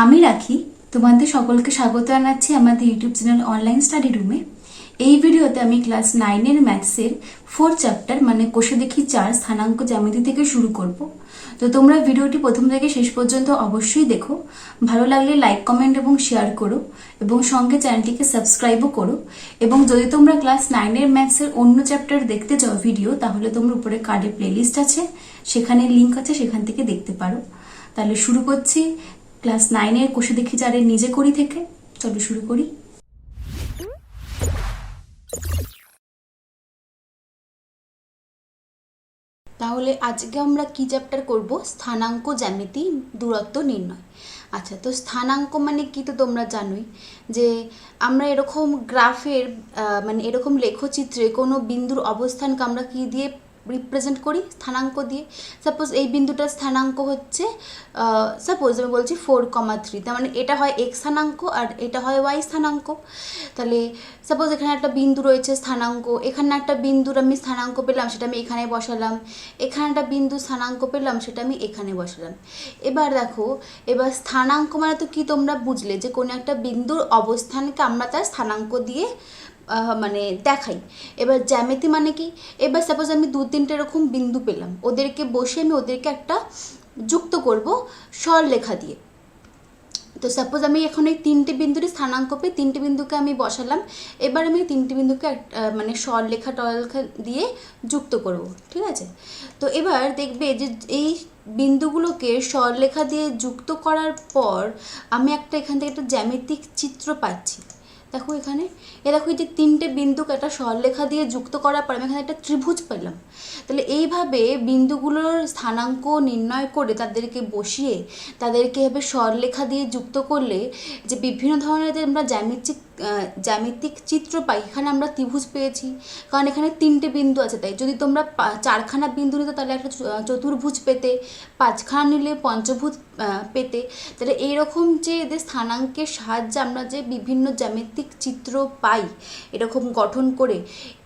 আমি রাখি তোমাদের সকলকে স্বাগত জানাচ্ছি আমাদের ইউটিউব চ্যানেল অনলাইন স্টাডি রুমে। এই ভিডিওতে আমি ক্লাস 9 এর ম্যাথসের 4 চ্যাপ্টার মানে কোষে দেখি 4 স্থানাঙ্ক জ্যামিতি থেকে শুরু করব। তো তোমরা ভিডিওটি প্রথম থেকে শেষ পর্যন্ত অবশ্যই দেখো। ভালো লাগলে লাইক কমেন্ট এবং শেয়ার করো এবং সঙ্গে চ্যানেলটিকে সাবস্ক্রাইবও করো। এবং যদি তোমরা ক্লাস 9 এর ম্যাথসের অন্য চ্যাপ্টার দেখতে চাও ভিডিও, তাহলে তোমরা উপরে কার্ডে প্লেলিস্ট আছে, সেখানে লিংক আছে, সেখান থেকে দেখতে পারো। তাহলে শুরু করছি ক্লাস 9 এর কোষে দেখি 4 এর নিজে করি থেকে। চলো শুরু করি। তাহলে আজকে আমরা কি চ্যাপ্টার করব? স্থানাঙ্ক জ্যামিতি, দূরত্ব নির্ণয়। আচ্ছা, তো স্থানাঙ্ক মানে কি তো তোমরা জানোই যে আমরা এরকম গ্রাফের মানে এরকম লেখচিত্রে কোনো বিন্দুর অবস্থানকে আমরা কি দিয়ে রিপ্রেজেন্ট করি? স্থানাঙ্ক দিয়ে। সাপোজ এই বিন্দুটার স্থানাঙ্ক হচ্ছে, সাপোজ আমি বলছি 4,3, তার মানে এটা হয় এক্স স্থানাঙ্ক আর এটা হয় ওয়াই স্থানাঙ্ক। তাহলে সাপোজ এখানে একটা বিন্দু রয়েছে স্থানাঙ্ক, এখানে একটা বিন্দুর আমি স্থানাঙ্ক পেলাম, সেটা আমি এখানে বসালাম। এখানে একটা বিন্দু স্থানাঙ্ক পেলাম, সেটা আমি এখানে বসালাম। এবার দেখো, এবার স্থানাঙ্ক মানে তো কি তোমরা বুঝলে যে কোনো একটা বিন্দুর অবস্থানকে আমরা তার স্থানাঙ্ক দিয়ে মানে দেখাই। এবার জ্যামিতি মানে কি? এবার সাপোজ আমি 2-3টে এরকম বিন্দু পেলাম, ওদেরকে বসে আমি ওদেরকে একটা যুক্ত করব সরলরেখা দিয়ে। তো সাপোজ আমি এখন এই 3টে বিন্দুরই স্থানাঙ্ক পেয়ে 3টে বিন্দুকে আমি বসালাম। এবার আমি 3টে বিন্দুকে মানে সরলরেখা টরলরেখা দিয়ে যুক্ত করব, ঠিক আছে? তো এবার দেখবে যে এই বিন্দুগুলোকে সরলরেখা দিয়ে যুক্ত করার পর আমি এখান থেকে একটা জ্যামিতিক চিত্র পাচ্ছি। দেখো এখানে, দেখো এই যে 3টে বিন্দুকে একটা সরলরেখা দিয়ে যুক্ত করার পর আমি এখানে একটা ত্রিভুজ পেলাম। তাহলে এইভাবে বিন্দুগুলোর স্থানাঙ্ক নির্ণয় করে তাদেরকে বসিয়ে তাদেরকে এভাবে সরলরেখা দিয়ে যুক্ত করলে যে বিভিন্ন ধরনের যে আমরা জ্যামিতিক চিত্র পাই, এখানে আমরা ত্রিভুজ পেয়েছি কারণ এখানে 3টে বিন্দু আছে। তাই যদি তোমরা 4খানা বিন্দু নিতে তাহলে একটা চতুর্ভুজ পেতে, 5খানা নিলে পঞ্চভুজ পেতে। তাহলে এইরকম যে এদের স্থানাঙ্কের সাহায্যে আমরা যে বিভিন্ন জ্যামিতিক চিত্র পাই এরকম গঠন করে,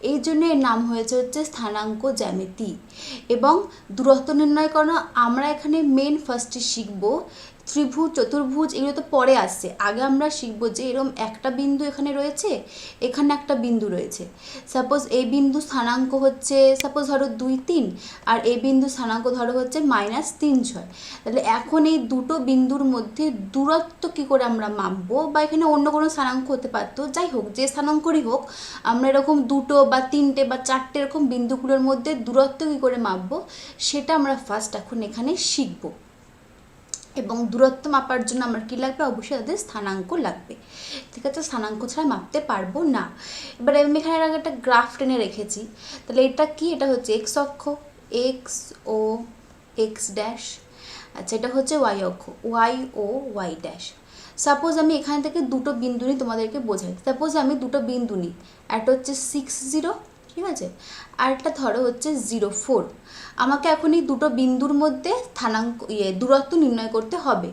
এই জন্য এর নাম হয়েছে হচ্ছে স্থানাঙ্ক জ্যামিতি। এবং দূরত্ব নির্ণয় করা আমরা এখানে মেন ফার্স্টে শিখব। ত্রিভুজ, চতুর্ভুজ এগুলো তো পরে আসছে, আগে আমরা শিখব যে এরকম একটা বিন্দু এখানে রয়েছে, এখানে একটা বিন্দু রয়েছে। সাপোজ এই বিন্দু স্থানাঙ্ক হচ্ছে সাপোজ ধরো 2-3, আর এই বিন্দু স্থানাঙ্ক ধরো হচ্ছে -3-6। তাহলে এখন এই দুটো বিন্দুর মধ্যে দূরত্ব কি করে আমরা মাপবো? বা এখানে অন্য কোনো স্থানাঙ্ক হতে পারতো, যাই হোক যে স্থানাঙ্কই হোক, আমরা এরকম 2 বা 3টে বা 4টে এরকম বিন্দুগুলোর মধ্যে দূরত্ব কি করে মাপবো সেটা আমরা ফার্স্ট এখন এখানে শিখবো। এবং দূরত্ব মাপার জন্য আমার কী লাগবে? অবশ্যই তাদের স্থানাঙ্ক লাগবে, ঠিক আছে? স্থানাঙ্ক ছাড়া মাপতে পারবো না। এবারে আমি এখানে একটা গ্রাফ টেনে রেখেছি। তাহলে এটা কি? এটা হচ্ছে এক্স অক্ষ, এক্স ও এক্স ড্যাশ। আচ্ছা, এটা হচ্ছে ওয়াই অক্ষ, ওয়াই ও ওয়াই ড্যাশ। সাপোজ আমি এখান থেকে দুটো বিন্দু নিই, তোমাদেরকে বোঝাই। সাপোজ আমি দুটো বিন্দু নিই, একটা হচ্ছে 6-0, ঠিক আছে, আর একটা ধরো হচ্ছে 0-4। আমাকে এখন এই দুটো বিন্দুর মধ্যে স্থানাঙ্ক দূরত্ব নির্ণয় করতে হবে।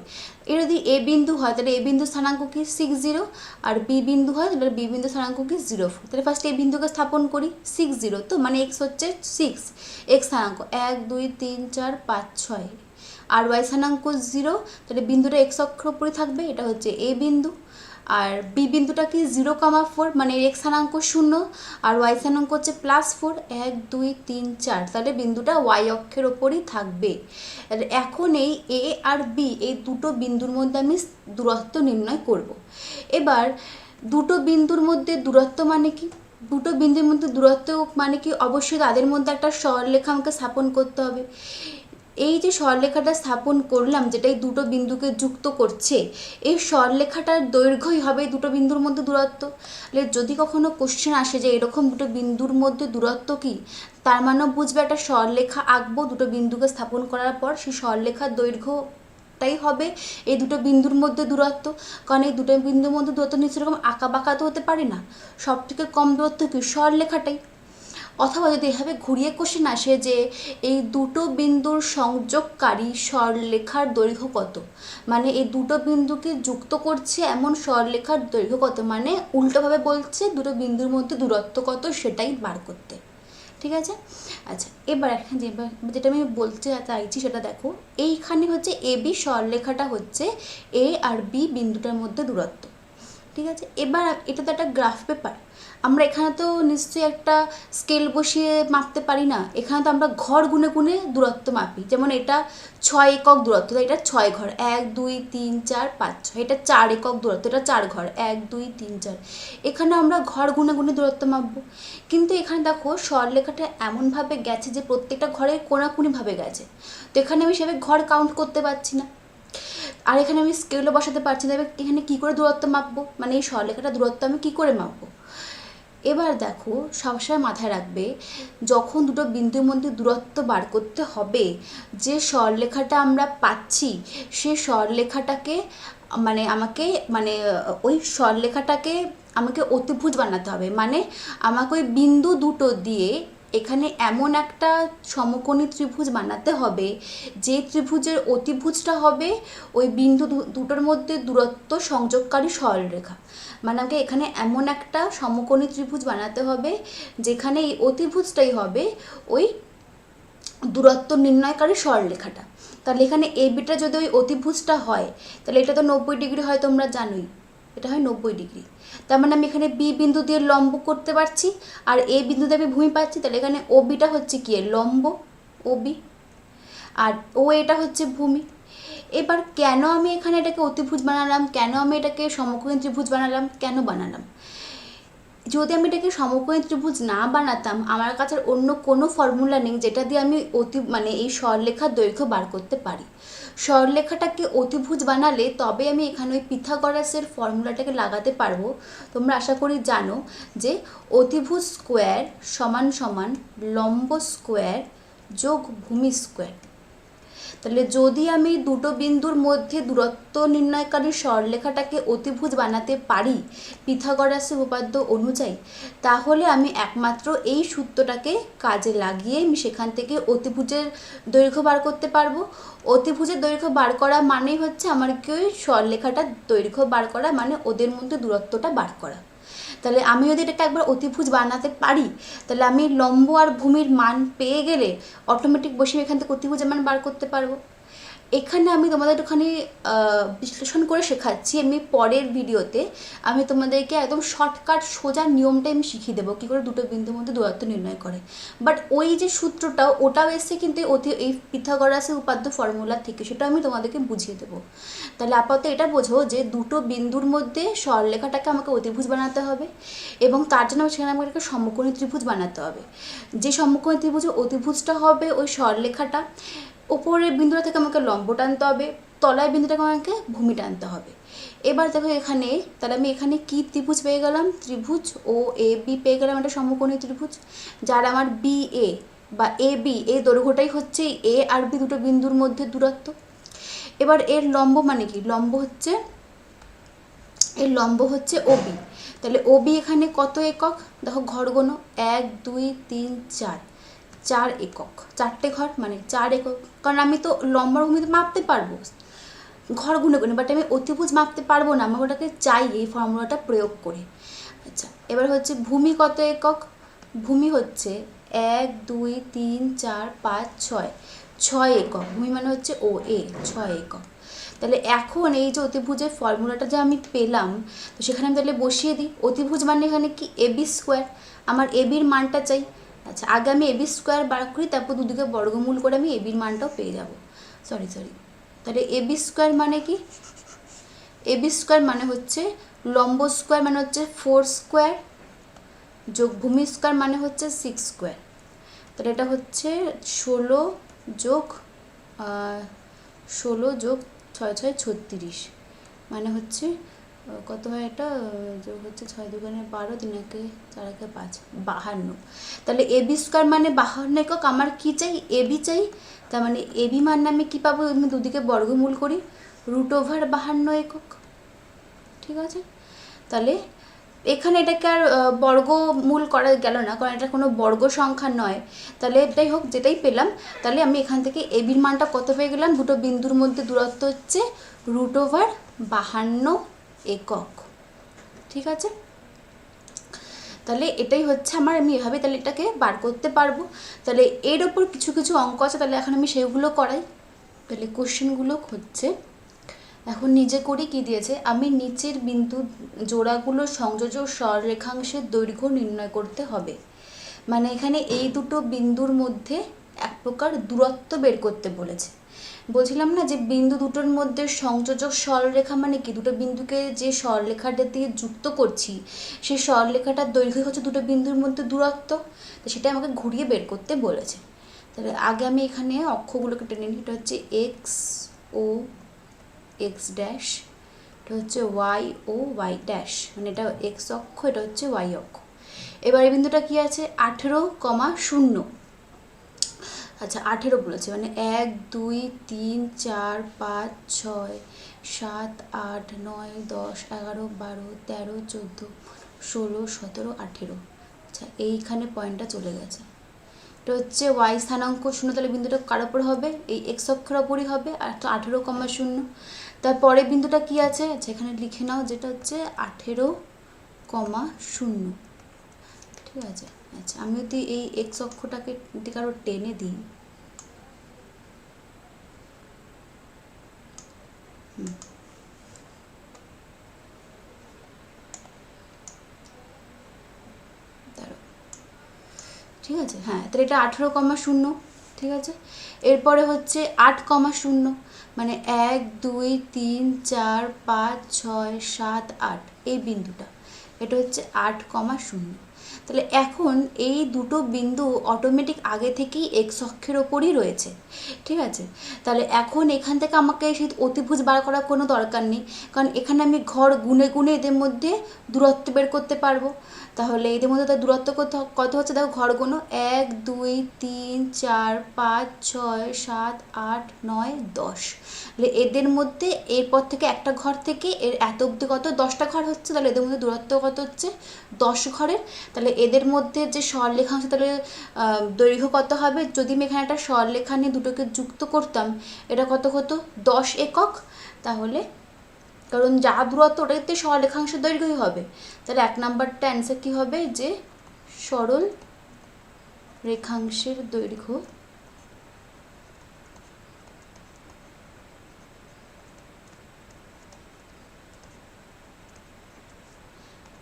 এর যদি এ বিন্দু হয় তাহলে এ বিন্দু স্থানাঙ্ক কি 6-0, আর বি বিন্দু হয় তাহলে বি বিন্দু স্থানাঙ্ক কি 0-4। তাহলে ফার্স্ট এই বিন্দুকে স্থাপন করি। 6-0 তো মানে এক্স হচ্ছে 6, এক্স স্থানাঙ্ক 1 2 3 4 5 6, আর ওয়াই স্থানাঙ্ক 0। তাহলে বিন্দুটা এক্স অক্ষের উপরে থাকবে, এটা হচ্ছে এ বিন্দু। আর বি বিন্দুটা কি 0,4 মানে এক্স স্থানাঙ্ক 0 আর ওয়াই স্থানাঙ্ক হচ্ছে +4, 1 2 3 4। তাহলে বিন্দুটা ওয়াই অক্ষের ওপরই থাকবে। তাহলে এখন এই এ আর বি এই দুটো বিন্দুর মধ্যে আমি দূরত্ব নির্ণয় করব। এবার দুটো বিন্দুর মধ্যে দূরত্ব মানে কি? দুটো বিন্দুর মধ্যে দূরত্ব মানে কি? অবশ্যই তাদের মধ্যে একটা সরলরেখা আমাকে স্থাপন করতে হবে। এই যে সরলরেখাটা স্থাপন করলাম, যেটা এই দুটো বিন্দুকে যুক্ত করছে, এই সরলরেখাটার দৈর্ঘ্যই হবে দুটো বিন্দুর মধ্যে দূরত্ব। যদি কখনো কোশ্চেন আসে যে এরকম দুটো বিন্দুর মধ্যে দূরত্ব কি, তার মানেও বুঝবে একটা সরলরেখা আঁকবো দুটো বিন্দুকে স্থাপন করার পর, সেই সরলরেখার দৈর্ঘ্যটাই হবে এই দুটো বিন্দুর মধ্যে দূরত্ব। কারণ এই দুটো বিন্দুর মধ্যে দূরত্ব নিশ্চয় এরকম আঁকা বাঁকা তো হতে পারে না, সব থেকে কম দূরত্ব কি? সরলরেখাটাই। অথবা যদি এভাবে ঘুরিয়ে কোশ্চেন আসে যে এই দুটো বিন্দুর সংযোগকারী সরলরেখার দৈর্ঘ্য কত, মানে এই দুটো বিন্দুকে যুক্ত করছে এমন সরলরেখার দৈর্ঘ্য কত, মানে উল্টোভাবে বলছে দুটো বিন্দুর মধ্যে দূরত্ব কত সেটাই বার করতে, ঠিক আছে। আচ্ছা, এবার এখানে যেটা আমি বলতে চাইছি সেটা দেখো, এইখানে হচ্ছে এ বি সরলরেখাটা হচ্ছে এ আর বি বিন্দুটার মধ্যে দূরত্ব। ঠিক আছে, এবার এটা তো একটা গ্রাফ পেপার, আমরা এখানে তো নিশ্চয়ই একটা স্কেল বসিয়ে মাপতে পারি না, এখানে তো আমরা ঘর গুনে গুনে দূরত্ব মাপি। যেমন এটা 6 একক দূরত্ব, এটা 6 ঘর, 1 2 3 4 5 6, এটা 4 একক দূরত্ব, এটা 4 ঘর, 1 2 3 4, এখানে আমরা ঘর গুনে গুনে দূরত্ব মাপবো। কিন্তু এখানে দেখো সরলরেখাটা এমনভাবে গেছে যে প্রত্যেকটা ঘরে কোনাকুনিভাবে গেছে, তো এখানে আমি সেভাবে ঘর কাউন্ট করতে পারছি না, আর এখানে আমি স্কেলও বসাতে পারছি না। এখানে কী করে দূরত্ব মাপবো, মানে এই সরলরেখাটা দূরত্ব আমি কী করে মাপবো? এবার দেখো, সবসময় মাথায় রাখবে, যখন দুটো বিন্দুর মধ্যে দূরত্ব বার করতে হবে, যে সরলরেখাটা আমরা পাচ্ছি সে সরলরেখাটাকে মানে আমাকে ওই সরলরেখাটাকে আমাকে অতিভুজ বানাতে হবে। মানে আমাকে ওই বিন্দু দুটো দিয়ে এখানে এমন একটা সমকোণী ত্রিভুজ বানাতে হবে যে ত্রিভুজের অতিভুজটা হবে ওই বিন্দু দুটোর মধ্যে দূরত্ব সংযোগকারী সরলরেখা। মানে আমাকে এখানে এমন একটা সমকোণী ত্রিভুজ বানাতে হবে যেখানে এই অতিভুজটাই হবে ওই দূরত্ব নির্ণয়কারী সরলরেখাটা। তাহলে এখানে এ বিটা যদি ওই অতিভুজটা হয়, তাহলে এটা তো 90 ডিগ্রি হয়, তোমরা জানোই এটা হয় 90 ডিগ্রি। তার মানে আমি এখানে বি বিন্দু দিয়ে লম্ব করতে পারছি, আর এ বিন্দুতে আমি ভূমি পাচ্ছি, তাহলে এখানে ও বিটা হচ্ছে কি লম্ব ও বি, আর ও এটা হচ্ছে ভূমি। এবার কেন আমি এখানে এটাকে অতিভুজ বানালাম, কেন আমি এটাকে সমকোণী ত্রিভুজ বানালাম, কেন বানালাম? যদি আমি এটাকে সমকোণী ত্রিভুজ না বানাতাম, আমার কাছে অন্য কোনো ফর্মুলা নেই যেটা দিয়ে আমি এই সরলরেখার দৈর্ঘ্য বার করতে পারি। সরলরেখাটাকে অতিভুজ বানালে তবে আমি এখানে ওই পিথাগোরাসের ফর্মুলাটাকে লাগাতে পারবো। তোমরা আশা করি জানো যে অতিভুজ স্কোয়ার সমান সমান লম্ব স্কোয়ার যোগ ভূমি স্কোয়ার। তাহলে যদি আমি দুটো বিন্দুর মধ্যে দূরত্ব নির্ণয়কারী সরলরেখাটাকে অতিভুজ বানাতে পারি পিথাগোরাসের উপপাদ্য অনুযায়ী, তাহলে আমি একমাত্র এই সূত্রটাকে কাজে লাগিয়ে আমি সেখান থেকে অতিভুজের দৈর্ঘ্য বার করতে পারবো। অতিভুজের দৈর্ঘ্য বার করা মানেই হচ্ছে আমার কি ওই সরলরেখাটার দৈর্ঘ্য বার করা, মানে ওদের মধ্যে দূরত্বটা বার করা। তাহলে আমি যদি এটাকে একবার অতিভুজ বানাতে পারি, তাহলে আমি লম্ব আর ভূমির মান পেয়ে গেলে অটোমেটিক বসে এখান থেকে অতিভুজের মান বার করতে পারবো। এখানে আমি তোমাদের একটুখানি বিশ্লেষণ করে শেখাচ্ছি, আমি পরের ভিডিওতে আমি তোমাদেরকে একদম শর্টকাট সোজা নিয়মটাই আমি শিখিয়ে দেবো কী করে দুটো বিন্দুর মধ্যে দূরত্ব নির্ণয় করে। বাট ওই যে সূত্রটা ওটাও এসছে কিন্তু এই পিথাগোরাসের উপপাদ্য ফর্মুলা থেকে, সেটা আমি তোমাদেরকে বুঝিয়ে দেবো। তাহলে আপাতত এটা বোঝো যে দুটো বিন্দুর মধ্যে সরলরেখাটাকে আমাকে অতিভুজ বানাতে হবে, এবং তার জন্য সেখানে আমাকে একটা সমকোণী ত্রিভুজ বানাতে হবে। যে সমকোণী ত্রিভুজের অতিভুজটা হবে ওই সরলরেখাটা, ওপরের বিন্দুটা থেকে আমাকে লম্ব টানতে হবে, তলায় বিন্দুটাকে আমাকে ভূমি টানতে হবে। এবার দেখো এখানে, তাহলে আমি এখানে কি ত্রিভুজ পেয়ে গেলাম, ত্রিভুজ ও এ বি পেয়ে গেলাম, একটা সমকোণী ত্রিভুজ যার আমার বি এ বা এ বি এই দৈর্ঘ্যটাই হচ্ছে এ আর বি দুটো বিন্দুর মধ্যে দূরত্ব। এবার এর লম্ব মানে কি, এর লম্ব হচ্ছে ও বি। তাহলে ও বি এখানে কত একক, দেখো ঘর গোনো 1 2 3 4, 4 একক, 4টে ঘর মানে 4 একক। কারণ আমি তো লম্বার ভূমিতে মাপতে পারবো ঘর গুনে গুনে, বাট আমি অতিভুজ মাপতে পারবো না, আমি ওটাকে চাই এই ফর্মুলাটা প্রয়োগ করে। আচ্ছা, এবার হচ্ছে ভূমি কত একক, ভূমি হচ্ছে 1 2 3 4 5 6, 6 একক। ভূমি মানে হচ্ছে ও এ, 6 একক। তাহলে এখন এই যে অতিভুজের ফর্মুলাটা যে আমি পেলাম, তো সেখানে আমি তাহলে বসিয়ে দিই। অতিভুজ মানে এখানে কি এ বি স্কোয়ার, আমার এ বির মানটা চাই। আচ্ছা, আগে আমি এ বি স্কোয়ার বার করি, তারপর দুদিকে বর্গমূল করে আমি এ বির মানটাও পেয়ে যাব। সরি, তাহলে এ বি স্কোয়ার মানে কি, এ বি স্কোয়ার মানে হচ্ছে লম্ব স্কোয়ার মানে হচ্ছে 4 স্কোয়ার যোগ ভূমি স্কোয়ার মানে হচ্ছে 6 স্কোয়ার। তাহলে এটা হচ্ছে 16 যোগ 6 6 36, মানে হচ্ছে কত হয় এটা, যোগ হচ্ছে 6 2 12, 3 1 4 1 5, 52। তাহলে এ বি স্কোয়ার মানে 52 একক। আমার কি চাই, এ বি চাই। তার মানে এ বি মান আমি কী পাবো, আমি দুদিকে বর্গমূল করি, √52 একক। ঠিক আছে, তাহলে এখানে এটাকে আর বর্গমূল করা গেল না, কারণ এটা কোনো বর্গ সংখ্যা নয়। তাহলে এটাই হোক, যেটাই পেলাম, তাহলে আমি এখান থেকে এ বির মানটা কত পেয়ে গেলাম, দুটো বিন্দুর মধ্যে দূরত্ব হচ্ছে √52 একক। ঠিক আছে, তাহলে এটাই হচ্ছে আমার, আমি এভাবে তাহলে এটাকে বার করতে পারবো। তাহলে এর ওপর কিছু কিছু অঙ্ক আছে, তাহলে এখন আমি সেগুলো করাই। তাহলে কোশ্চেনগুলো হচ্ছে, এখন নিজে করি কি দিয়েছে, আমি নিচের বিন্দু জোড়াগুলোর সংযোজক সরলরেখাংশের দৈর্ঘ্য নির্ণয় করতে হবে। মানে এখানে এই দুটো বিন্দুর মধ্যে এক প্রকার দূরত্ব বের করতে বলেছে। বলছিলাম না যে বিন্দু দুটোর মধ্যে সংযোজক সরলরেখা মানে কি, দুটো বিন্দুকে যে সরলরেখাটা দিয়ে যুক্ত করছি সেই সরলরেখাটার দৈর্ঘ্য হচ্ছে দুটো বিন্দুর মধ্যে দূরত্ব, তো সেটা আমাকে ঘুরিয়ে বের করতে বলেছে। তাহলে আগে আমি এখানে অক্ষগুলোকে টেনে নিই। এটা হচ্ছে এক্স ও এক্স ড্যাশ, এটা হচ্ছে ওয়াই ও ওয়াই ড্যাশ, মানে এটা এক্স অক্ষ, এটা হচ্ছে ওয়াই অক্ষ। এবার এই বিন্দুটা কি আছে, 18,0। আচ্ছা 18 বলেছে, মানে 1 2 3 4 5 6 7 8 9 10 11 12 13 14 16 17 18। আচ্ছা এইখানে পয়েন্টটা চলে গেছে। এটা হচ্ছে ওয়াই স্থানাঙ্ক 0, তাহলে বিন্দুটা কার ওপর হবে, এই এক্স অক্ষের ওপরই হবে। আর তো 18,0। তারপরে বিন্দুটা কি আছে, আচ্ছা এখানে লিখে নাও, যেটা হচ্ছে 18,0। ঠিক আছে। আচ্ছা আমি যদি এই এক্স অক্ষটাকে দিকে আরো টেনে দিই, ঠিক আছে, হ্যাঁ তাহলে এটা 18,0। ঠিক আছে, এরপরে হচ্ছে 8,0, মানে 1 2 3 4 5 6 7 8, এই বিন্দুটা, এটা হচ্ছে 8,0। তাহলে এখন এই দুটো বিন্দু অটোমেটিক আগে থেকেই এক্স অক্ষের ওপরই রয়েছে। ঠিক আছে, তাহলে এখন এখান থেকে আমাকে সেই অতিভুজ বার করার কোনো দরকার নেই, কারণ এখানে আমি ঘর গুনে গুনে এদের মধ্যে দূরত্ব বের করতে পারবো। তাহলে এদের মধ্যে তার দূরত্ব কত হচ্ছে, দেখো ঘর গুনো, 1 2 3 4 5 6 7 8 9 10। তাহলে এদের মধ্যে এরপর থেকে একটা ঘর থেকে এর এত অবধি কত, 10টা ঘর হচ্ছে, তাহলে এদের মধ্যে দূরত্ব কত হচ্ছে, 10 ঘরের। তাহলে এদের মধ্যে যে সরলরেখাংশ, তাহলে দৈর্ঘ্য কত হবে, যদি আমি এখানে একটা সরলরেখা নিয়ে দুটোকে যুক্ত করতাম, এটা কত হতো, 10 একক। তাহলে কারণ যা দূরত্ব ওটাতে সরলরেখাংশের দৈর্ঘ্যই হবে, তাহলে 1 নাম্বারটা অ্যান্সার কী হবে, যে সরল রেখাংশের দৈর্ঘ্য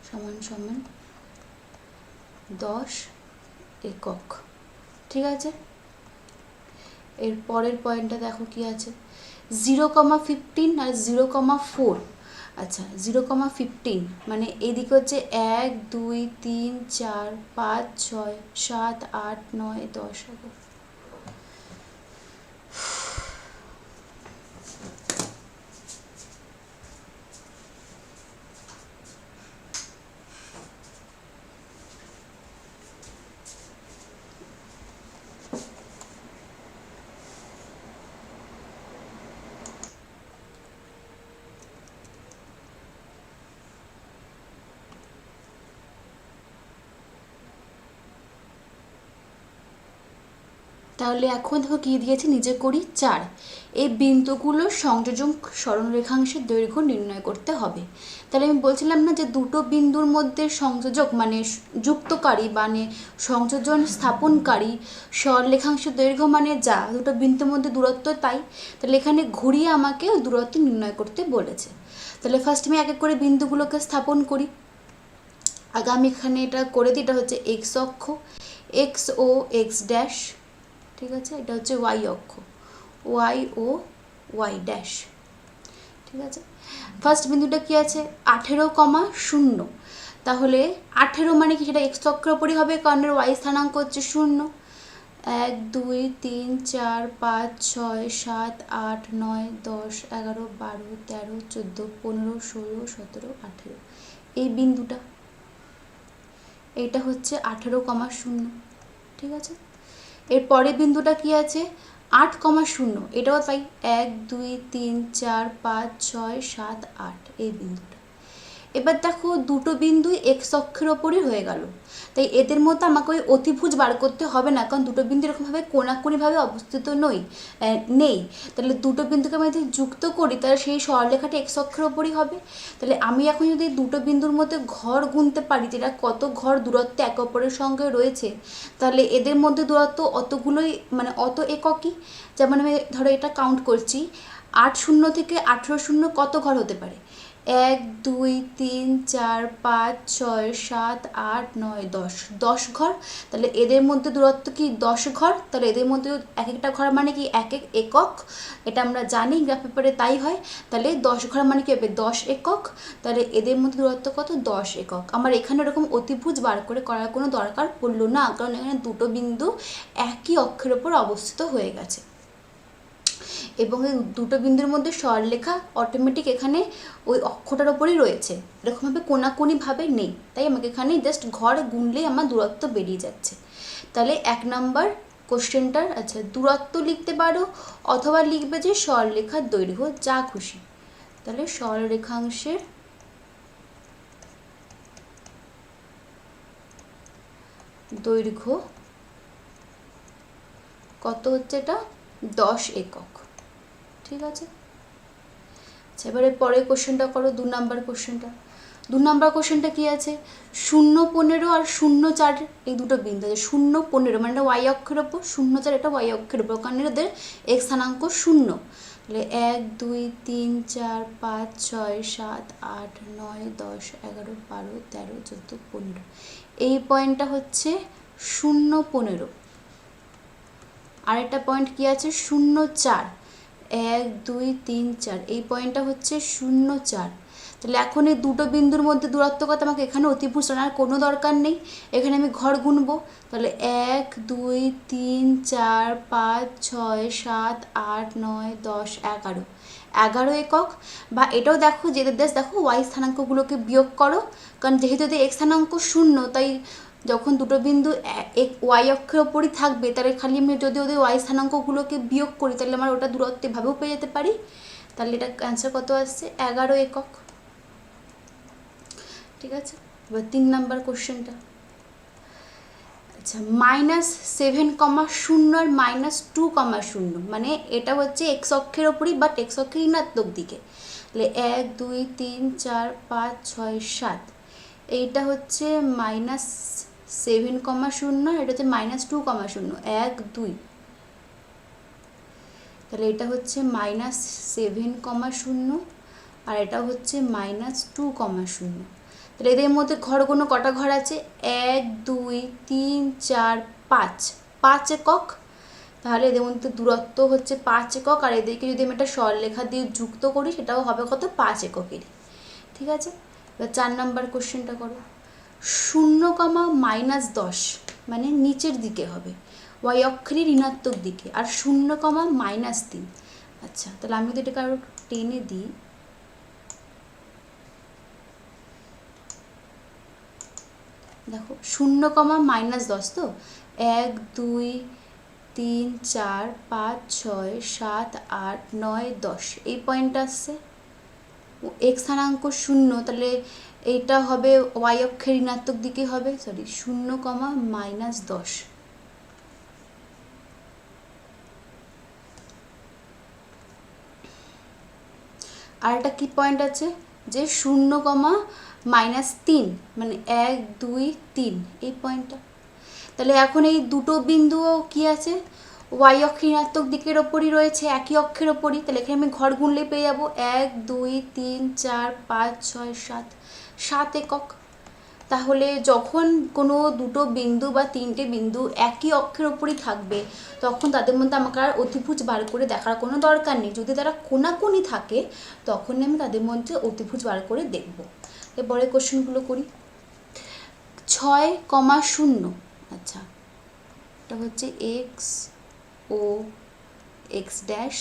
সমান সমান 10 একক। ঠিক আছে, এর পরের পয়েন্টটা দেখো কি আছে, 0,15 আর 0,4। আচ্ছা 0,15 মানে এইদিকে হচ্ছে 1 2 3 4 5 6 7 8 9 10। তাহলে এখন দেখো কী দিয়েছে, নিজে করি 4, এই বিন্দুগুলোর সংযোজন সরলরেখাংশের দৈর্ঘ্য নির্ণয় করতে হবে। তাহলে আমি বলছিলাম না যে দুটো বিন্দুর মধ্যে সংযোজক মানে যুক্তকারী মানে সংযোজন স্থাপনকারী সরলরেখাংশের দৈর্ঘ্য মানে যা দুটো বিন্দুর মধ্যে দূরত্ব তাই। তাহলে এখানে ঘুরিয়ে আমাকে দূরত্ব নির্ণয় করতে বলেছে। তাহলে ফার্স্ট আমি এক এক করে বিন্দুগুলোকে স্থাপন করি। আগে আমি এখানে এটা করে দিই, এটা হচ্ছে এক্স অক্ষ, এক্স ও এক্স ড্যাশ। ঠিক আছে, এটা হচ্ছে ওয়াই অক্ষ, ওয়াই ও ওয়াই ড্যাশ। ঠিক আছে, ফার্স্ট বিন্দুটা কি আছে, 18,0। তাহলে 18 মানে কি, সেটা এক্স অক্ষের ওপরই হবে, কারণ এর ওয়াই স্থানাঙ্ক হচ্ছে 0। 1 2 3 4 5 6 7 8 9 10 11 12 13 14 15 16 17 18, এই বিন্দুটা, এইটা হচ্ছে 18,0। ঠিক আছে, এর পরের বিন্দুটা কি আছে, 8,0, এটাও তাই, 1 2 3 4 5 6 7 8, এই বিন্দুটা। এবার দেখো দুটো বিন্দু এক্স অক্ষের ওপরই হয়ে গেল, তাই এদের মধ্যে আমাকে ওই অতিভুজ বার করতে হবে না, কারণ দুটো বিন্দু এরকমভাবে কোণাকুণিভাবে অবস্থিত নেই। তাহলে দুটো বিন্দুকে আমি যদি যুক্ত করি তাহলে সেই সরলরেখাটা এক্স অক্ষের ওপরই হবে। তাহলে আমি এখন যদি দুটো বিন্দুর মধ্যে ঘর গুনতে পারি, যেটা কত ঘর দূরত্ব একে অপরের সঙ্গে রয়েছে, তাহলে এদের মধ্যে দূরত্ব অতগুলোই, মানে অত এককই। যেমন আমি ধরো এটা কাউন্ট করছি, 8 শূন্য থেকে 18 শূন্য কত ঘর হতে পারে? 1 2 3 4 5 6 7 8 9 10, 10 ঘর। তাহলে এদের মধ্যে দূরত্ব কি 10 ঘর। তাহলে এদের মধ্যে এক একটা ঘর মানে কি এক এক একক, এটা আমরা জানি গ্রাফ পেপারে তাই হয়। তাহলে 10 ঘর মানে কি হবে 10 একক। তাহলে এদের মধ্যে দূরত্ব কত? 10 একক। আমার এখানে এরকম অতিভুজ বার করে করার কোনো দরকার পড়লো না, কারণ এখানে দুটো বিন্দু একই অক্ষের ওপর অবস্থিত হয়ে গেছে এবং এই দুটো বিন্দুর মধ্যে সরলরেখা অটোমেটিক এখানে ওই অক্ষটার ওপরই রয়েছে, এরকমভাবে কোণাকুণিভাবে নেই। তাই আমাকে এখানে জাস্ট ঘর গুনলেই আমার দূরত্ব বেরিয়ে যাচ্ছে। তাহলে 1 নম্বর কোশ্চেনটার আচ্ছা দূরত্ব লিখতে পারো, অথবা লিখবে যে সরলরেখার দৈর্ঘ্য, যা খুশি। তাহলে সরলরেখাংশের দৈর্ঘ্য কত হচ্ছে? এটা 10 একক। ঠিক আছে, আচ্ছা এবারে পরের কোশ্চেনটা করো, 2 নম্বর কোশ্চেনটা। 2 নম্বর কোশ্চেনটা কি আছে? 0 15 আর 0 4 এই দুটো বিন্দু আছে। 0 15 মানে এটা ওয়াই অক্ষের ওপর, 0 4 এটা ওয়াই অক্ষের ওপর, কারণ এদের এক্স স্থানাঙ্ক 0। তাহলে 1 2 3 4 5 6 7 8 9 10 11 12 13 14 15, এই পয়েন্টটা হচ্ছে 0 15। আরেকটা পয়েন্ট কি আছে? 0 4, 1 2 3 4, এই পয়েন্টটা হচ্ছে 0 4। তাহলে এখন এই দুটো বিন্দুর মধ্যে দূরত্ব কত? আমাকে এখানে অতিভুজ টানার কোনো দরকার নেই, এখানে আমি ঘর গুনবো। তাহলে 1 2 3 4 5 6 7 8 9 10 11, 11 একক। বা এটাও দেখো, যেদের দেশ দেখো ওয়াই স্থানাঙ্কগুলোকে বিয়োগ করো, কারণ যেহেতু এদের এক্স স্থানাঙ্ক 0, তাই যখন দুটো বিন্দু ওয়াই অক্ষের ওপরই থাকবে, তাহলে খালি আমি যদি ওদের ওয়াই স্থানাঙ্কগুলোকে বিয়োগ করি, তাহলে আমার ওটা দূরত্ব এভাবেও পেয়ে যেতে পারি। তাহলে এটা অ্যান্সার কত আসছে? 11 একক। ঠিক আছে, এবার 3 নম্বর কোশ্চেনটা। আচ্ছা -7,0 আর -2,0, মানে এটা হচ্ছে এক্স অক্ষের ওপরই, বাট এক্স অক্ষের ঋণাত্মক দিকে। তাহলে 1 2 3 4 5 6 7, এইটা হচ্ছে -7,0, এটা হচ্ছে -2,0, 1 2। তাহলে এটা হচ্ছে -7,0 আর এটা হচ্ছে -2,0। তাহলে এদের মধ্যে ঘর কোনো কটা ঘর আছে? 1 2 3 4 5, 5 একক। তাহলে এদের মধ্যে দূরত্ব হচ্ছে 5 একক, আর এদেরকে যদি আমি একটা সরলরেখা দিয়ে যুক্ত করি, সেটাও হবে কত? 5 এককেরই। ঠিক আছে, এবার 4 নম্বর কোশ্চেনটা করো। 0, -10 মানে নিচের দিকে হবে, ওয়াই অক্ষেরই ঋণাত্মক দিকে, আর 0, -3। আচ্ছা তাহলে আমি যদি এটাকে আরো টেনে দিই, দেখো 0, -10, তো 1 2 3 4 5 6 7 8 9 10, এই পয়েন্টটা আসছে। এক্স স্থানাঙ্ক 0, তাহলে এইটা হবে ওয়াই অক্ষের ঋণাত্মক দিকে হবে, সরি 0, -10। আর একটা কি পয়েন্ট আছে যে 0, -3 মানে 1 2 3, এই পয়েন্টটা। তাহলে এখন এই দুটো বিন্দুও কি আছে? ওয়াই অক্ষের ঋণাত্মক দিকের ওপরই রয়েছে, একই অক্ষের ওপরই। তাহলে এখানে আমি ঘর গুনলেই পেয়ে যাবো 1 2 3 4 5 6 7, 7 একক। তাহলে যখন কোনো দুটো বিন্দু বা তিনটে বিন্দু একই অক্ষের ওপরই থাকবে, তখন তাদের মধ্যে আমাকে আর অতিভুজ বার করে দেখার কোনো দরকার নেই। যদি তারা কোণাকুণি থাকে, তখনই আমি তাদের মধ্যে অতিভুজ বার করে দেখব। এরপরে কোশ্চেনগুলো করি। 6,0, আচ্ছা এটা হচ্ছে এক্স ও এক্স ড্যাশ,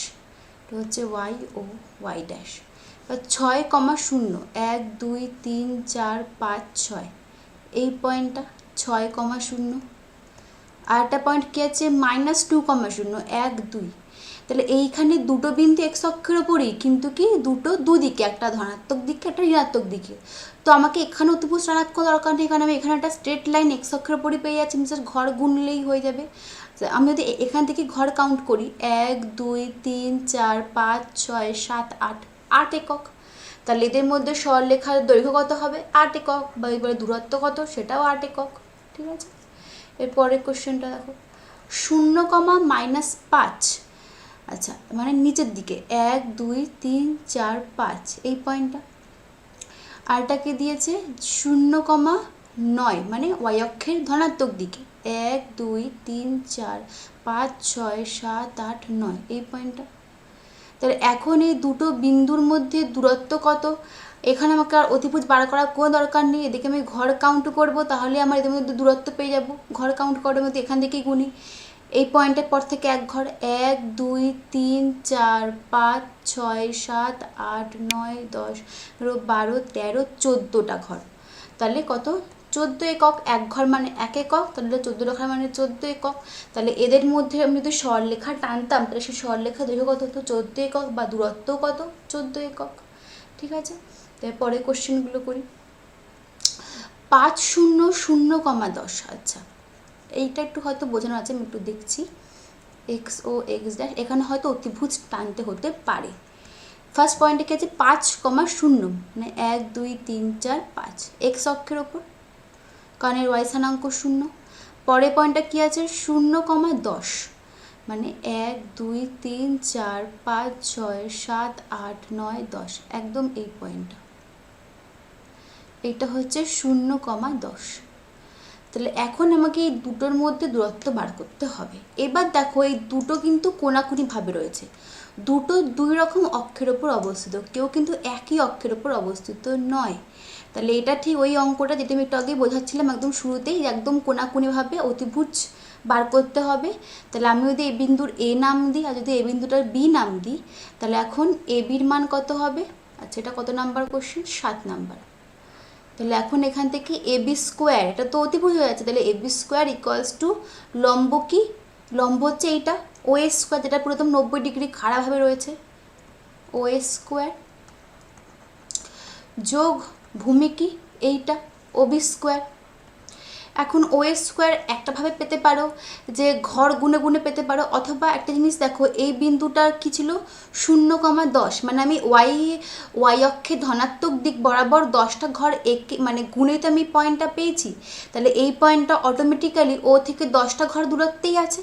এটা হচ্ছে ওয়াই ও ওয়াই ড্যাশ। 6,0, 1 2 3 4 5 6, এই পয়েন্টটা 6,0। আর একটা পয়েন্ট কি আছে? -2,0, 1 2। তাহলে এইখানে দুটো বিন্দু এক্স অক্ষের ওপরই, কিন্তু কি দুটো দুদিকে, একটা ধনাত্মক দিকে একটা ঋণাত্মক দিকে। তো আমাকে এখানে অতিভুজ ঋণাত্মক দরকার নেই, কারণ আমি এখানে একটা স্ট্রেট লাইন এক্স অক্ষের ওপরই পেয়ে যাচ্ছি, জাস্ট ঘর গুনলেই হয়ে যাবে। আমি যদি এখান থেকে ঘর কাউন্ট করি 1 2 3 4 5 6 7 8, 8 একক। তাহলে এদের মধ্যে সরলরেখার দৈর্ঘ্য কত হবে? 8 একক। বা এবারে দূরত্ব কত? সেটাও 8 একক। ঠিক আছে, এরপরের কোশ্চেনটা দেখো, 0,-5, আচ্ছা মানে নিচের দিকে 1 2 3 4 5 এই পয়েন্টটা। আরটাকে দিয়েছে 0,9 মানে ওয়াই অক্ষের ধনাত্মক দিকে 1 2 3 4 5 6 7 8 9 এই পয়েন্টটা। তাহলে এখন এই দুটো বিন্দুর মধ্যে দূরত্ব কত? এখানে আমাকে আর অতিভুজ বার করার কোনো দরকার নেই, এদিকে আমি ঘর কাউন্ট করব, তাহলে আমার এদের মধ্যে দূরত্ব পেয়ে যাব। ঘর কাউন্ট করার মধ্যে এখান থেকেই গুনি, এই পয়েন্টের পর থেকে এক ঘর 1 2 3 4 5 6 7 8 9 10 12 13 14টা ঘর। তাহলে কত? 14 একক। এক ঘর মানে 1 একক, তাহলে 14 ঘর মানে 14 একক। তাহলে এদের মধ্যে আমি যদি সরলরেখা টানতাম, তাহলে সেই সরলরেখা দৈর্ঘ্য কত হতো? 14 একক, বা দূরত্ব কত? 14 একক। ঠিক আছে, তারপরে কোশ্চেনগুলো করি। 5 0 0,10, আচ্ছা এইটা একটু হয়তো বোঝানো আছে, আমি একটু দেখছি। এক্স ও এক্স ড্যাশ, এখানে হয়তো অতিভুজ টানতে হতে পারে। ফার্স্ট পয়েন্টে কি আছে? 5,0, মানে 1 2 3 4 5 এক্স অক্ষের ওপর, কারণ এর ওয়াই স্থানাঙ্ক 0। পরের পয়েন্টটা কি আছে? 0,10, মানে 1 2 3 4 5 6 7 8 9 10, একদম এই পয়েন্টটা। এটা হচ্ছে 0,10। তাহলে এখন আমাকে এই দুটোর মধ্যে দূরত্ব বার করতে হবে। এবার দেখো এই দুটো কিন্তু কোণাকুণিভাবে রয়েছে, দুটো দুই রকম অক্ষের ওপর অবস্থিত, কেউ কিন্তু একই অক্ষের ওপর অবস্থিত নয়। তাহলে এটা ঠিক ওই অঙ্কটা যেটা আমি একটু আগেই বোঝাচ্ছিলাম একদম শুরুতেই, একদম কোণাকুণিভাবে অতিভুজ বার করতে হবে। তাহলে আমি যদি এ বিন্দুর এ নাম দিই আর যদি এ বিন্দুটার বি নাম দিই, তাহলে এখন এ বির মান কত হবে? আচ্ছা এটা কত নাম্বার কোশ্চেন? 7 নাম্বার। তাহলে এখন এখান থেকে এ বি স্কোয়ার, এটা তো অতিভুজ হয়ে যাচ্ছে, তাহলে A B square equals to লম্ব কি? লম্ব হচ্ছে এইটা ও এ স্কোয়ার, যেটা পুরো 90 ডিগ্রি খাড়াভাবে রয়েছে, ও এ স্কোয়ার, যোগ ভূমি কি? এইটা ও বি স্কোয়ার। এখন ও এ স্কোয়ার একটাভাবে পেতে পারো যে ঘর গুনে গুনে পেতে পারো, অথবা একটা জিনিস দেখো এই বিন্দুটার কি ছিল? 0,10, মানে আমি ওয়াই অক্ষে ধনাত্মক দিক বরাবর 10টা ঘর একে মানে গুনে তো আমি পয়েন্টটা পেয়েছি। তাহলে এই পয়েন্টটা অটোমেটিক্যালি ও থেকে 10টা ঘর দূরত্বেই আছে।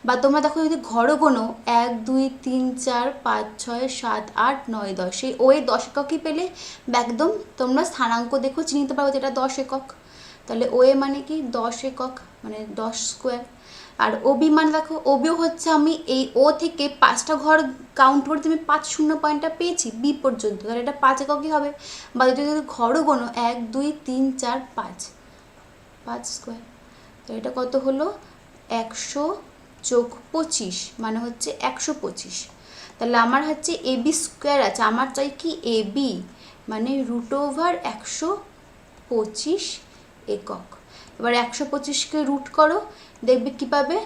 বা তোমরা দেখো যদি ঘরও গোনো 1 2 3 4 5 6 7 8 9 10, সেই ও এ 10 এককই পেলে একদম তোমরা স্থানাঙ্ক দেখো চিনতে পারো যেটা 10 একক। তাহলে ও এ মানে কি? 10 একক, মানে 10 স্কোয়ার। আর ও বি মানে দেখো ও বিও হচ্ছে আমি এই ও থেকে 5টা ঘর কাউন্ট করতে আমি 5 0 পয়েন্টটা পেয়েছি বি পর্যন্ত, তাহলে এটা 5 এককই হবে। বা যদি ঘরও গোনো 1 2 3 4 5, 5 স্কোয়ার, তো এটা কত হলো? 100 যোগ 25 মানে হচ্ছে 125। তাহলে আমার হচ্ছে এ বি স্কোয়ার আছে, আমার চাই কি? এ বি মানে √125 একক। এবার 125কে রুট করো, দেখবে কী পাবে?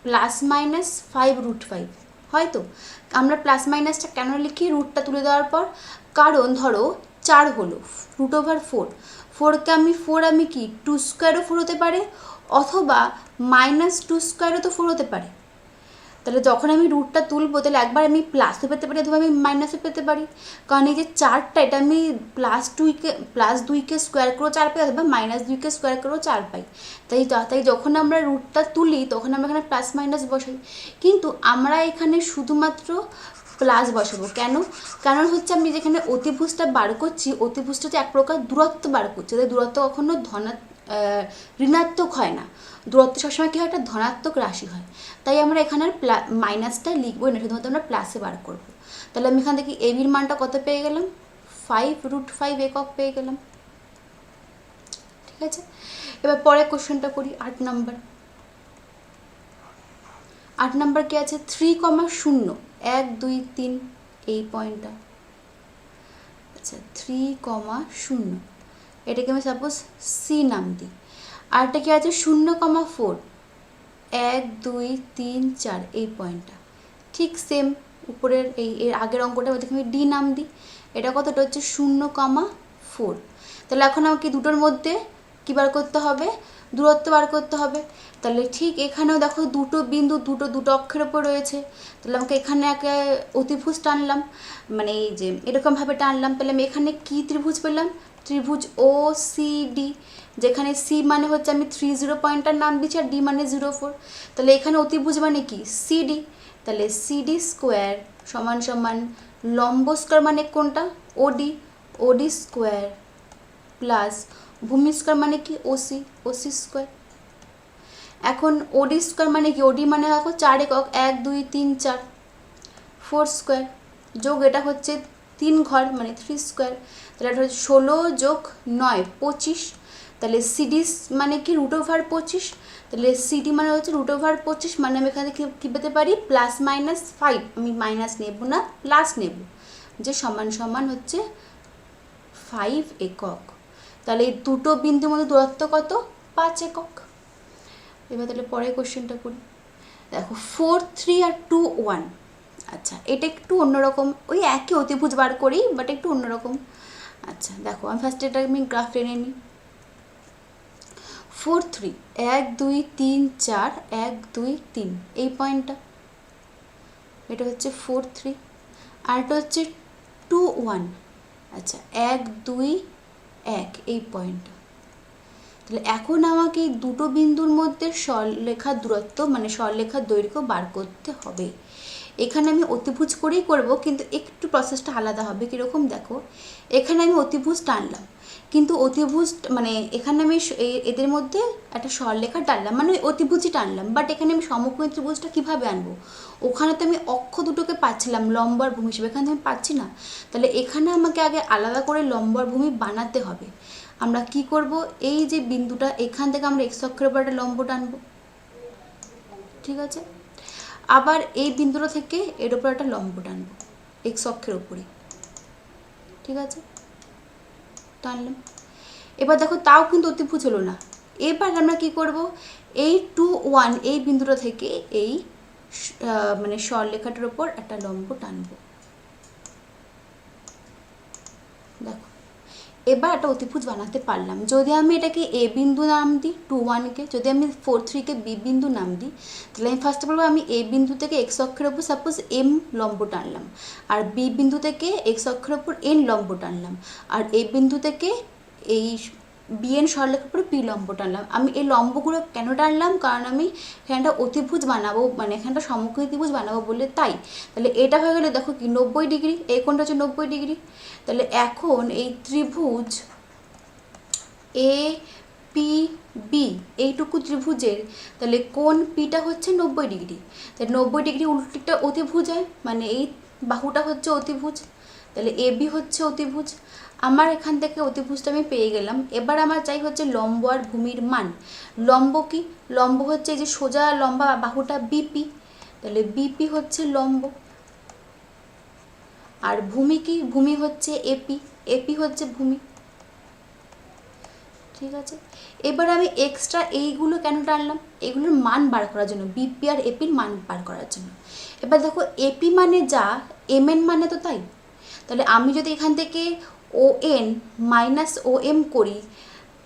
±5√5। হয়তো আমরা প্লাস মাইনাসটা কেন লিখি রুটটা তুলে দেওয়ার পর? কারণ ধরো 4 হলো √4, 4কে আমি কি 2 স্কোয়ারও 4 হতে পারে, অথবা -2 স্কোয়ারও তো 4 হতে পারে। তাহলে যখন আমি রুটটা তুলবো তাহলে একবার আমি প্লাসও পেতে পারি অথবা আমি মাইনাসও পেতে পারি, কারণ এই যে 4টা এটা আমি +2কে স্কোয়ার করেও 4 পাই, অথবা -2কে স্কোয়ার করেও 4 পাই। তাই যখন আমরা রুটটা তুলি তখন আমরা এখানে প্লাস মাইনাস বসাই, কিন্তু আমরা এখানে শুধুমাত্র প্লাস বসাবো। কেন? কারণ হচ্ছে আমি যেখানে অতিভুজটা বার করছি, অতিভুজটা তো এক প্রকার দূরত্ব বার করছে, তাই দূরত্ব কখনো ঋণাত্মক হয় না, দূরত্ব সবসময় কী হয়? একটা ধনাত্মক রাশি হয়। তাই আমরা এখানে মাইনাসটা লিখবই না, শুধুমাত্র আমরা প্লাসে বার করব। তাহলে আমি এখান থেকে এ বির মানটা কত পেয়ে গেলাম? 5√5 একক পেয়ে গেলাম। ঠিক আছে, এবার পরের কোশ্চেনটা করি, 8 নাম্বার। 8 নাম্বার কি আছে? 3,0, 1 2 3 এই পয়েন্টটা। আচ্ছা 3,0, এটাকে আমি সাপোজ সি নাম দিই। আরটা কি আছে? 0,4, 1 2 3 4 এই পয়েন্টটা। ঠিক সেম উপরের এর আগের অঙ্কটা ওদেরকে আমি ডি নাম দিই। এটা কতটা হচ্ছে 0,4। তাহলে এখন আমাকে দুটোর মধ্যে কী বার করতে হবে, দূরত্ব বার করতে হবে। তাহলে ঠিক এখানেও দেখো দুটো বিন্দু দুটো অক্ষের ওপর রয়েছে। তাহলে আমাকে এখানে একে অতিভুজ টানলাম, মানে এই যে এরকমভাবে টানলাম। তাহলে আমি এখানে কী ত্রিভুজ পেলাম, ত্রিভুজ ও সি ডি, যেখানে সি মানে হচ্ছে আমি 30 পয়েন্টটার নাম দিচ্ছি আর ডি মানে 0,4। তাহলে এখানে অতিভুজ মানে কি সিডি। তাহলে সিডি স্কোয়ার সমান সমান লম্ব স্কোয়ার মানে কোনটা ওডি, ওডি স্কোয়ার প্লাস ভূমি স্কোয়ার মানে কি ওসি, ওসি স্কোয়ার। এখন ওডি স্কোয়ার মানে কি, ওডি মানে দেখো 4 একক, 1 2 3 4, 4 স্কোয়ার যোগ এটা হচ্ছে 3 ঘর মানে 3 স্কোয়ার। তাহলে এটা হচ্ছে 16 যোগ 9 25। তাহলে সিডি মানে কি √25। তাহলে সিডি মানে হচ্ছে √25, মানে আমি এখানে কী পেতে পারি +-5। আমি মাইনাস নেব না, প্লাস নেব, যে সমান সমান হচ্ছে 5 একক। তাহলে এই দুটো বিন্দুর মধ্যে দূরত্ব কত, 5 একক। এবার তাহলে পরের কোশ্চেনটা করি। দেখো 4 3 আর 2 1। আচ্ছা এটা একটু অন্যরকম, ওই একই অতিভুজ বার করি বাট একটু অন্যরকম। আচ্ছা দেখো আমি ফার্স্ট এটা আমি গ্রাফ টেনে নিই। 4 3 1 2 3 4 1 2 3 এই পয়েন্টটা, এটা হচ্ছে 4 3। আর এটা হচ্ছে 2 1। আচ্ছা 1 2 1 এই পয়েন্টটা। তাহলে এখন আমাকে এই দুটো বিন্দুর মধ্যে সরলরেখার দূরত্ব মানে সরলরেখার দৈর্ঘ্য বার করতে হবে। এখানে আমি অতিভুজ করেই করব, কিন্তু একটু প্রসেসটা আলাদা হবে। কীরকম দেখো, এখানে আমি অতিভুজ টানলাম, কিন্তু অতিভুজ মানে এখানে আমি এদের মধ্যে একটা সরলরেখা টানলাম, মানে অতিভুজই টানলাম, বাট এখানে আমি সমকোণী ত্রিভুজটা কীভাবে আনবো? ওখানে তো আমি অক্ষ দুটোকে পাচ্ছিলাম লম্ব আর ভূমি হিসেবে, এখানে তো আমি পাচ্ছি না। তাহলে এখানে আমাকে আগে আলাদা করে লম্ব আর ভূমি বানাতে হবে। আমরা কি করব, এই যে বিন্দুটা এখান থেকে আমরা এক্স অক্ষের উপর একটা লম্ব টানবো, ঠিক আছে। আবার এই বিন্দুটা থেকে এর উপর একটা লম্ব টানবো এক্স অক্ষের উপরে, ঠিক আছে, টানলাম। এবার দেখো তাও কিন্তু অতিভুজ হলো না। এবার আমরা কি করব, এই 2 1 এই বিন্দুটা থেকে এই মানে সরলরেখাটার উপর একটা লম্ব টানবো। দেখো এবার একটা অতিভুজ বানাতে পারলাম। যদি আমি এটাকে এ বিন্দু নাম দিই 2 1কে, যদি আমি 4 3কে বি বিন্দু নাম দিই, তাহলে আমি ফার্স্টে বলবো আমি এ বিন্দু থেকে এক্স অক্ষের ওপর সাপোজ এম লম্ব টানলাম, আর বি বিন্দু থেকে এক্স অক্ষের ওপর এন লম্ব টানলাম, আর এ বিন্দু থেকে এই বিএন সরলরেখার উপরে পি লম্ব টানলাম। আমি এই লম্বগুলো কেন টানলাম, কারণ আমি এখানটা অতিভুজ বানাবো, মানে এখানটা সমকোণী ত্রিভুজ বানাবো বলে তাই। তাহলে এটা হয়ে গেলে দেখো কি 90 ডিগ্রি, এই কোণটা হচ্ছে 90 ডিগ্রি। তাহলে এখন এই ত্রিভুজ এ পি বি এইটুকু ত্রিভুজের তাহলে কোণ পিটা হচ্ছে 90 ডিগ্রি। তাহলে 90 ডিগ্রি উল্টোটা অতিভুজ হয়, মানে এই বাহুটা হচ্ছে অতিভুজ। তাহলে এ বি হচ্ছে অতিভুজ। আমার এখান থেকে অতিভুজটা আমি পেয়ে গেলাম। এবার আমার চাই হচ্ছে লম্ব আর ভূমির মান। লম্ব কি, লম্ব হচ্ছে এই যে সোজা লম্বা বাহুটা বিপি, তাহলে বিপি হচ্ছে লম্ব। আর ভূমি কি, ভূমি হচ্ছে এপি, এপি হচ্ছে ভূমি, ঠিক আছে। এবার আমি এক্সট্রা এইগুলো কেন টানলাম, এগুলোর মান বার করার জন্য, বিপি আর এপির মান বার করার জন্য। এবার দেখো এপি মানে যা, এম এন মানে তো তাই। তাহলে আমি যদি এখান থেকে ও এন মাইনাস ও এম করি,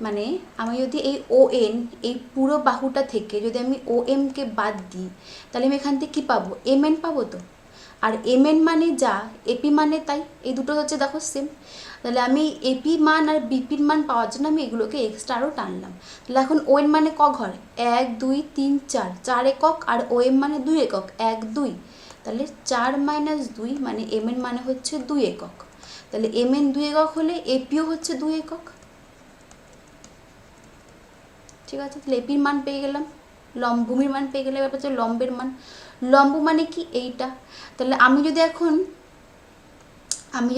মানে আমি যদি এই ও এন এই পুরো বাহুটা থেকে যদি আমি ও এমকে বাদ দিই, তাহলে আমি এখান থেকে কী পাবো, এম এন পাবো তো। আর এম এন মানে যা, এপি মানে তাই, এই দুটো হচ্ছে দেখো সেম। তাহলে আমি এপি মান আর বিপির মান পাওয়ার জন্য আমি এগুলোকে এক্সট্রা আরও টানলাম। তাহলে এখন ও এন মানে ক ঘর, 1 2 3 4, 4 একক, আর ও এম মানে 2 একক, 1 2। তাহলে 4 - 2 মানে এম এন মানে হচ্ছে 2 একক। তাহলে এম এন 2 একক হলে এপিও হচ্ছে 2 একক, ঠিক আছে। তাহলে এপির মান পেয়ে গেলাম, ভূমির মান পেয়ে গেলে, ব্যাপার হচ্ছে লম্বের মান। লম্ব মানে কি এইটা। তাহলে আমি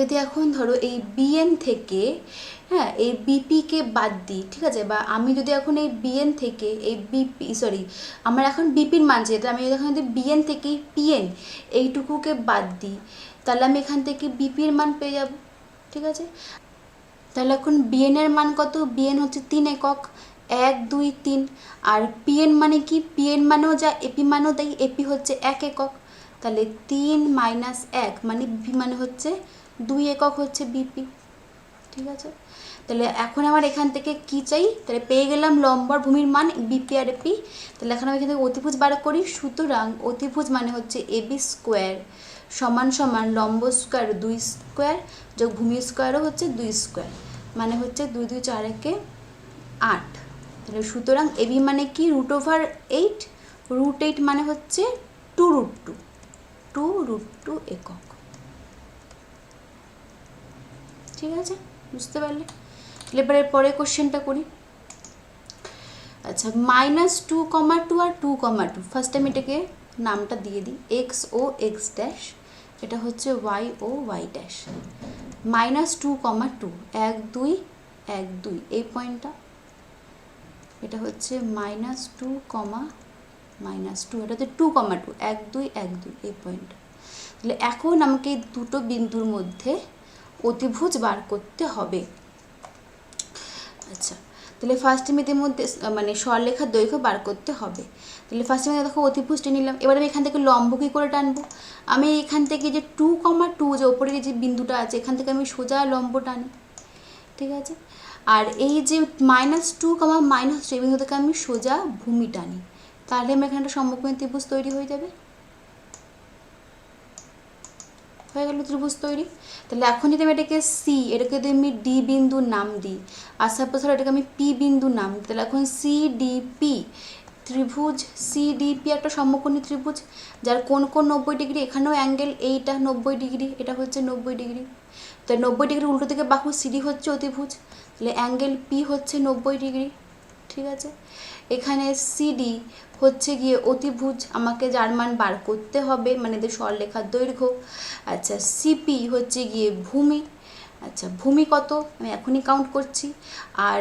যদি এখন ধরো এই বিএন থেকে হ্যাঁ এই বিপিকে বাদ দিই, ঠিক আছে, বা আমি যদি এখন এই বিএন থেকে এই বিপি আমার এখন বিপির মান চাই, আমি যদি এখন যদি বিএন থেকে পিএন এইটুকুকে বাদ দিই, তাহলে আমি এখান থেকে বিপির মান পেয়ে যাব, ঠিক আছে। তাহলে এখন বিএনের মান কত, বিএন হচ্ছে 3 একক, 1 2 3। আর পিএন মানে কি, পিএন মানেও যা এপি মানেও তাই, এপি হচ্ছে 1 একক। তাহলে 3 মাইনাস 1 মানে ভি মানে হচ্ছে 2 একক হচ্ছে বিপি। ঠিক আছে, তাহলে এখন আমার এখান থেকে কি চাই, তাহলে পেয়ে গেলাম লম্ব আর ভূমির মান বিপি আর পি। তাহলে এখন আমি এখান থেকে অতিভুজ বার করি। সুতরাং অতিভুজ মানে হচ্ছে এবি স্কোয়ার সমান সমান লম্ব স্কোয়ার 2 স্কোয়ার যোগ ভূমি স্কোয়ারও হচ্ছে 2 স্কোয়ার, মানে হচ্ছে 2 2 4 একে 8। তাহলে সুতরাং এবি মানে কি √8, √8 মানে হচ্ছে 2√2 একক। ঠিক আছে, বুঝতে পারলে? তাহলে এবারে পরে কোশ্চেনটা করি। আচ্ছা, -2, আর 2, 2 ফার্স্ট আমি এটাকে নামটা দিয়ে দিই এক্স ও এক্স ড্যাশ, এটা হচ্ছে ওয়াই ও ওয়াই ড্যাশ। -2, 2 1 2 1 2 এই পয়েন্টটা, এটা হচ্ছে -2, -2, এটা হচ্ছে 2, 2 1 2 1 2 এই পয়েন্টটা। তাহলে এখন আমাকে এই দুটো বিন্দুর মধ্যে অতিভুজ বার করতে হবে। আচ্ছা, তাহলে ফার্স্ট আমি এদের মধ্যে মানে সরলরেখার দৈর্ঘ্য বার করতে হবে। তাহলে ফার্স্ট আমি দেখো অতিভুজটা নিলাম। এবার আমি এখান থেকে লম্ব কী করে টানবো, আমি এখান থেকে যে 2, 2 যে ওপরে যে বিন্দুটা আছে এখান থেকে আমি সোজা লম্ব টানি। ঠিক আছে, আর এই যে -2, -2 এই বিন্দু থেকে আমি সোজা ভূমি টানি, তাহলে আমার এখানে একটা সমকোণী ত্রিভুজ তৈরি হয়ে যাবে। হয়ে গেল ত্রিভুজ তৈরি। তাহলে এখন যদি আমি এটাকে সি, এটাকে যদি আমি ডি বিন্দুর নাম দিই, আর সাপোজ এটাকে আমি পি বিন্দুর নাম দিই, তাহলে এখন সিডিপি ত্রিভুজ, সিডিপি একটা সমকোণী ত্রিভুজ যার কোণ 90 ডিগ্রি। এখানেও অ্যাঙ্গেল এইটা 90 ডিগ্রি, এটা হচ্ছে 90 ডিগ্রি। তো 90 ডিগ্রি উল্টো দিকে বাহু সিডি হচ্ছে অতিভুজ, তাহলে অ্যাঙ্গেল পি হচ্ছে 90 ডিগ্রি। ঠিক আছে, এখানে সিডি হচ্ছে গিয়ে অতিভুজ, আমাকে যার মান বার করতে হবে, মানে এদের সরলরেখার দৈর্ঘ্য। আচ্ছা, সিপি হচ্ছে গিয়ে ভূমি। আচ্ছা, ভূমি কত আমি এখনই কাউন্ট করছি। আর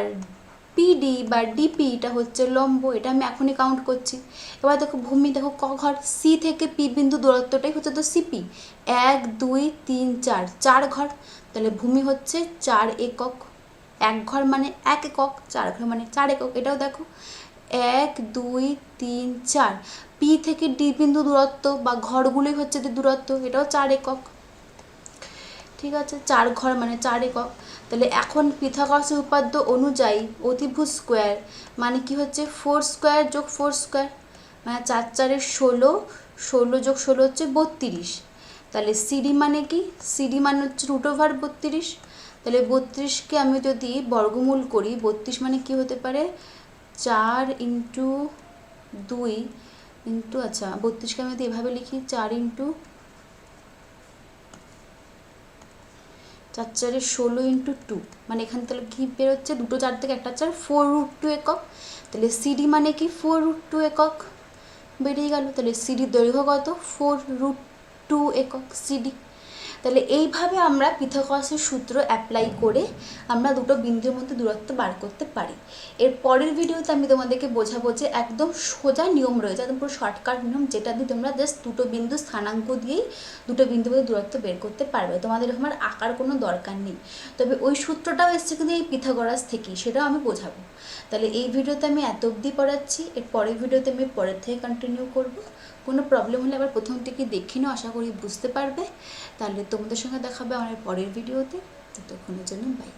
পিডি বা ডিপি এটা হচ্ছে লম্ব, এটা আমি এখনই কাউন্ট করছি। এবার দেখো ভূমি, দেখো ক ঘর, সি থেকে পি বিন্দু দূরত্বটাই হচ্ছে তো সিপি, 1 2 3 4 4 ঘর। তাহলে ভূমি হচ্ছে 4 একক, 1 ঘর মানে 1 একক, 4 ঘর মানে 4 একক। এটাও দেখো 1 2 3 4, পি থেকে ডি বিন্দু দূরত্ব বা ঘরগুলোই হচ্ছে যে দূরত্ব, এটাও 4 একক। ঠিক আছে, 4 ঘর মানে 4 একক। তাহলে এখন পিথাগোরাসের উপপাদ্য অনুযায়ী অতিভুজ স্কোয়ার মানে কি হচ্ছে 4 স্কোয়ার যোগ 4 স্কোয়ার, মানে 4 4 16, 16 যোগ 16 হচ্ছে 32। তাহলে সিডি মানে কি, সিডি মানে হচ্ছে √32। তাহলে 32কে আমি যদি বর্গমূল করি, 32 মানে কি হতে পারে 4 ইন্টু 2 ইন্টু, আচ্ছা 32কে আমি যদি এভাবে লিখি 4 ইন্টু 4 4 16 ইন্টু 2, মানে এখানে তাহলে কি বেরোচ্ছে, দুটো 4 থেকে একটা 4, 4√2 একক। তাহলে সিডি মানে কি 4√2 একক বেরিয়ে গেল। তাহলে সিডির দৈর্ঘ্য কত, 4√2 একক সিডি। তাহলে এইভাবে আমরা পিথাগোরাসের সূত্র অ্যাপ্লাই করে আমরা দুটো বিন্দুর মধ্যে দূরত্ব বার করতে পারি। এর পরের ভিডিওতে আমি তোমাদেরকে বোঝাবো যে একদম সোজা নিয়ম রয়েছে, একদম পুরো শর্টকাট নিয়ম, যেটা দিয়ে তোমরা জাস্ট দুটো বিন্দু স্থানাঙ্ক দিয়েই দুটো বিন্দুর মধ্যে দূরত্ব বের করতে পারবে, তোমাদের এরকম আর আঁকার কোনো দরকার নেই। তবে ওই সূত্রটাও এসছে কিন্তু এই পিথাগোরাস থেকেই, সেটাও আমি বোঝাবো। তাহলে এই ভিডিওতে আমি এত অবধি পড়াচ্ছি, এর পরের ভিডিওতে আমি পরের থেকে কন্টিনিউ করব। কোনো প্রবলেম হলে আবার প্রথম থেকে দেখি নাও, আশা করি বুঝতে পারবে। তাহলে তোমাদের সঙ্গে দেখাবে আমার পরের ভিডিওতে, ততক্ষণের জন্য বাই।